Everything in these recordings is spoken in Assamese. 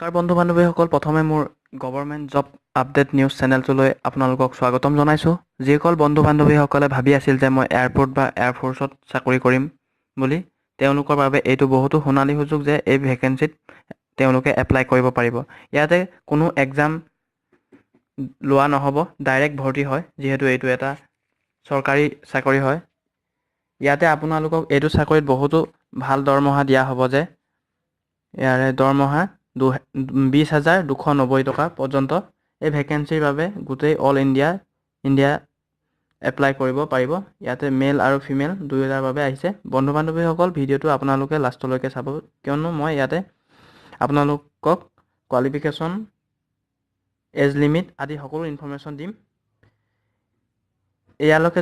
কাৰ বন্ধু বান্ধৱীসকল প্ৰথমে মোৰ গভৰ্ণমেণ্ট জব আপডেট নিউজ চেনেলটোলৈ আপোনালোকক স্বাগতম জনাইছোঁ। যিসকল বন্ধু বান্ধৱীসকলে ভাবি আছিল যে মই এয়াৰপৰ্ট বা এয়াৰফ'ৰ্চত চাকৰি কৰিম বুলি, তেওঁলোকৰ বাবে এইটো বহুতো সোণালী সুযোগ যে এই ভেকেঞ্চিত তেওঁলোকে এপ্লাই কৰিব পাৰিব। ইয়াতে কোনো এক্সাম লোৱা নহ'ব, ডাইৰেক্ট ভৰ্তি হয়, যিহেতু এইটো এটা চৰকাৰী চাকৰি হয়। ইয়াতে আপোনালোকক এইটো চাকৰিত বহুতো ভাল দৰমহা দিয়া হ'ব যে ইয়াৰে দৰমহা 20,290 টকা পৰ্যন্ত এই ভেকেঞ্চিৰ বাবে গোটেই অল ইণ্ডিয়া এপ্লাই কৰিব পাৰিব। ইয়াতে মেল আৰু ফিমেল দুয়োটাৰ বাবে আহিছে। বন্ধু বান্ধৱীসকল, ভিডিঅ'টো আপোনালোকে লাষ্টলৈকে চাব, কিয়নো মই ইয়াতে আপোনালোকক কোৱালিফিকেশ্যন, এজ লিমিট আদি সকলো ইনফৰ্মেশ্যন দিম। এতিয়ালৈকে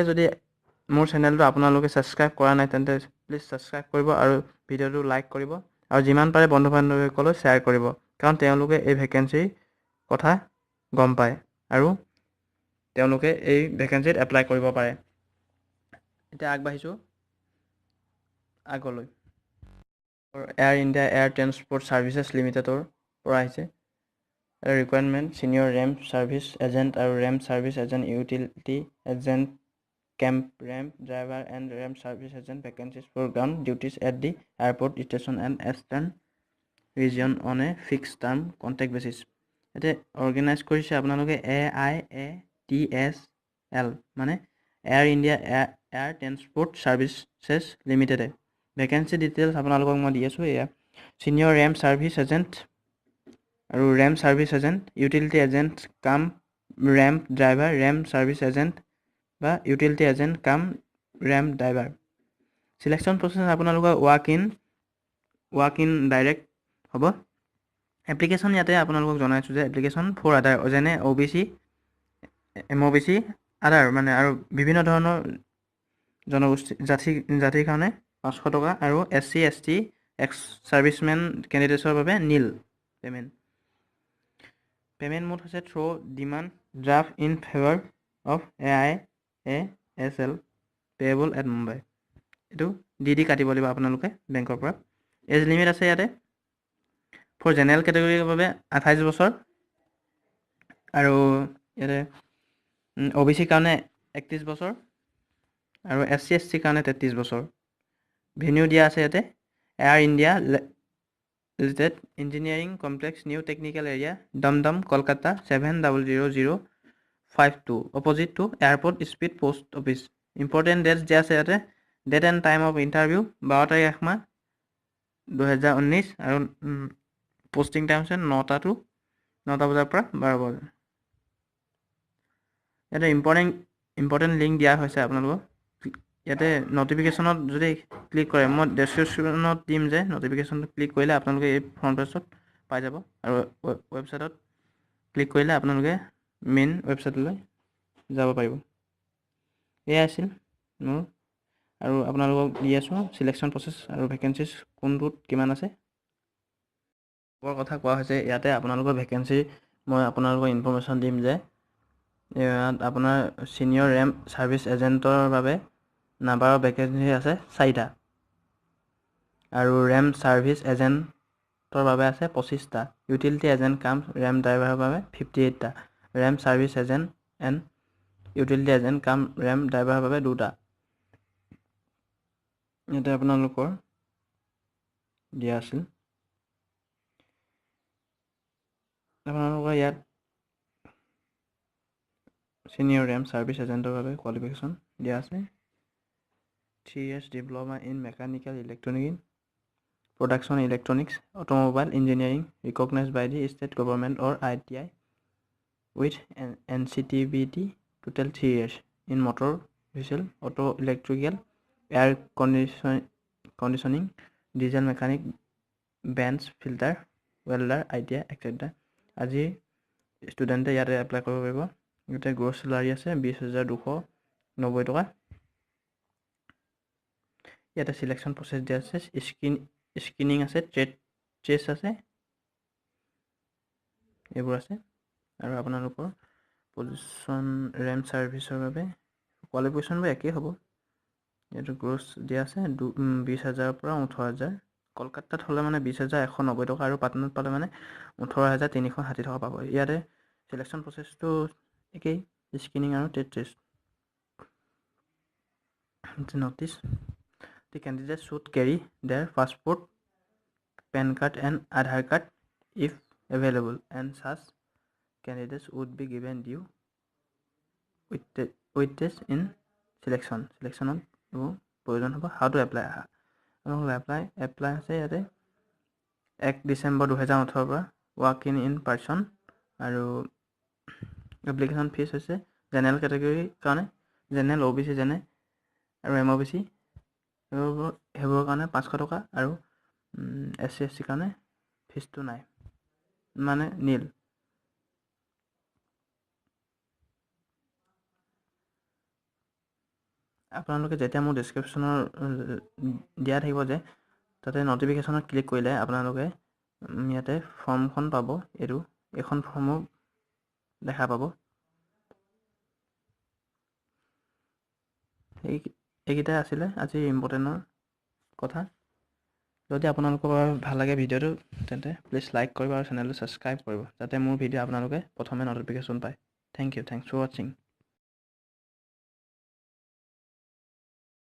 যদি মোৰ চেনেলটো আপোনালোকে ছাবস্ক্ৰাইব কৰা নাই, তেন্তে প্লিজ ছাবস্ক্ৰাইব কৰিব আৰু ভিডিঅ'টো লাইক কৰিব আৰু যিমান পাৰে বন্ধু বান্ধৱীসকললৈ শ্বেয়াৰ কৰিব, কাৰণ তেওঁলোকে এই ভেকেঞ্চিৰ কথা গম পায় আৰু তেওঁলোকে এই ভেকেঞ্চিত এপ্লাই কৰিব পাৰে। এতিয়া আগবাঢ়িছোঁ আগলৈ। Air India air transport services লিমিটেডৰ পৰা আহিছে। Requirement senior ramp service agent আৰু ramp service agent, utility agent, cum ramp driver and ramp service agent, vacancies for ground duties at the airport station and eastern region on a fixed term contract basis. ইয়াতে অৰ্গেনাইজ কৰিছে আপোনালোকে AIATSL, মানে Air India air transport services লিমিটেডে। ভেকেঞ্চি ডিটেইলছ আপোনালোকক মই দি আছোঁ। এয়া ছিনিয়ৰ ৰেম্প ছাৰ্ভিচ এজেণ্ট আৰু ramp service agent, utility agent cum ramp driver, ramp service agent বা utility agent cum ramp driver. Selection process আপোনালোকৰ ৱাক ইন ডাইৰেক্ট হ'ব। এপ্লিকেশ্যন ইয়াতে আপোনালোকক জনাইছোঁ যে এপ্লিকেশ্যন ফৰ আদাৰ, যেনে OBC, MOBC আদাৰ, মানে আৰু বিভিন্ন ধৰণৰ জনগোষ্ঠী জাতিৰ কাৰণে 500 টকা আৰু SC ST এক্স ছাৰ্ভিচমেন কেণ্ডিডেটছৰ বাবে নীল পে'মেণ্ট মোড হৈছে through demand draft in favour of AIASL payable at Mumbai. এইটো দি কাটিব লাগিব আপোনালোকে বেংকৰ পৰা। এজ লিমিট আছে ইয়াতে ফৰ জেনেৰেল কেটেগৰীৰ বাবে 28 বছৰ আৰু ইয়াতে OBC কাৰণে 31 বছৰ আৰু SC ST কাৰণে 33 বছৰ। ভেনিউ দিয়া আছে ইয়াতে Air India Limited, engineering complex, new technical area, Dumdum, Kolkata 700052, opposite to airport speed post office. Important dates দিয়া আছে ইয়াতে। Date and time of interview 12 তাৰিখ 1 মাহ 2019 আৰু পোষ্টিং টাইম হৈছে 9 বজাৰ পৰা 12 বজা। ইয়াতে ইম্পৰ্টেণ্ট লিংক দিয়া হৈছে আপোনালোকক। ইয়াতে নটিফিকেশ্যনত যদি ক্লিক কৰে, মই ডেছক্ৰিপশ্যনত দিম যে নটিফিকেশ্যনত ক্লিক কৰিলে আপোনালোকে এই ফ্ৰণ্ট পেজত পাই যাব আৰু ৱেবছাইটত ক্লিক কৰিলে আপোনালোকে মেইন ৱেবছাইটলৈ যাব পাৰিব। এয়াই আছিল মোৰ, আৰু আপোনালোকক দি আছোঁ চিলেকশ্যন প্ৰচেছ আৰু ভেকেঞ্চিজ কোনটোত কিমান আছে কথা কোৱা হৈছে। ইয়াতে আপোনালোকৰ ভেকেঞ্চি মই আপোনালোকক ইনফৰ্মেশ্যন দিম যে ইয়াত আপোনাৰ ছিনিয়ৰ ৰেম্প ছাৰ্ভিচ এজেণ্টৰ বাবে নাম্বাৰৰ ভেকেঞ্চি আছে 4টা আৰু ৰেম্প ছাৰ্ভিচ এজেণ্টৰ বাবে আছে 25টা, ইউটিলিটি এজেণ্ট কাম ৰেম্প ড্ৰাইভাৰৰ বাবে 58টা, ramp service agent and utility agent cum ramp ড্ৰাইভাৰৰ বাবে 2টা। ইয়াতে আপোনালোকৰ দিয়া আছিল। আপোনালোকৰ ইয়াত ছিনিয়ৰ ৰেম্প ছাৰ্ভিচ এজেণ্টৰ বাবে কোৱালিফিকেশ্যন দিয়া আছে 3 years diploma in mechanical electronic production electronics automobile engineering recognised by the state government or ITI with NCTBT total 3 years in motor vehicle auto electrical air conditioning diesel mechanic bench fitter welder ITI etc. আজি ষ্টুডেণ্টে ইয়াতে এপ্লাই কৰিব পাৰিব। ইয়াতে গ্ৰছ চেলাৰী আছে 20,290 টকা। ইয়াতে চিলেকশ্যন প্ৰচেছ দিয়া আছে, স্ক্ৰিনিং আছে, টেষ্ট আছে, এইবোৰ আছে। আৰু আপোনালোকৰ পজিশ্যন ৰেম্প ছাৰ্ভিচৰ বাবে কোৱালিফিকেশ্যনবোৰ একেই হ'ব। ইয়াতে গ্ৰছ দিয়া আছে 20,000 পৰা 18,000 কলকাতাত হ'লে মানে 20,190 টকা আৰু পাটনাত পালে মানে 18,360 টকা পাব। ইয়াতে চিলেকশ্যন প্ৰচেছটো একেই, স্ক্ৰিনিং আৰু test. notice the candidate should carry their passport, PAN card and Aadhaar card if available, and such candidates would be given due weightage in selectionত এইবোৰ প্ৰয়োজন হ'ব। how to apply এপ্লাই আছে ইয়াতে 1 ডিচেম্বৰ 2018 পৰা ৱাক ইন পাৰ্চন, আৰু এপ্লিকেশ্যন ফিজ হৈছে জেনেৰেল কেটেগৰীৰ কাৰণে জেনেৰেল OBC যেনে আৰু MOBC সেইবোৰৰ কাৰণে 500 টকা, আৰু SC SC কাৰণে ফিজটো নাই, মানে নীল। আপোনালোকে যেতিয়া মোৰ ডেছক্ৰিপশ্যনৰ দিয়া থাকিব যে তাতে নটিফিকেশ্যনত ক্লিক কৰিলে আপোনালোকে ইয়াতে ফৰ্মখন পাব। এইখন ফৰ্মো দেখা পাব। এইকেইটাই আছিলে আজিৰ ইম্পৰ্টেণ্টৰ কথা। যদি আপোনালোকৰ ভাল লাগে ভিডিঅ'টো তেন্তে প্লিজ লাইক কৰিব আৰু চেনেলটো ছাবস্ক্ৰাইব কৰিব, যাতে মোৰ ভিডিঅ' আপোনালোকে প্ৰথমে নটিফিকেশ্যন পায়। থেংকছ ফৰ ৱাচিং।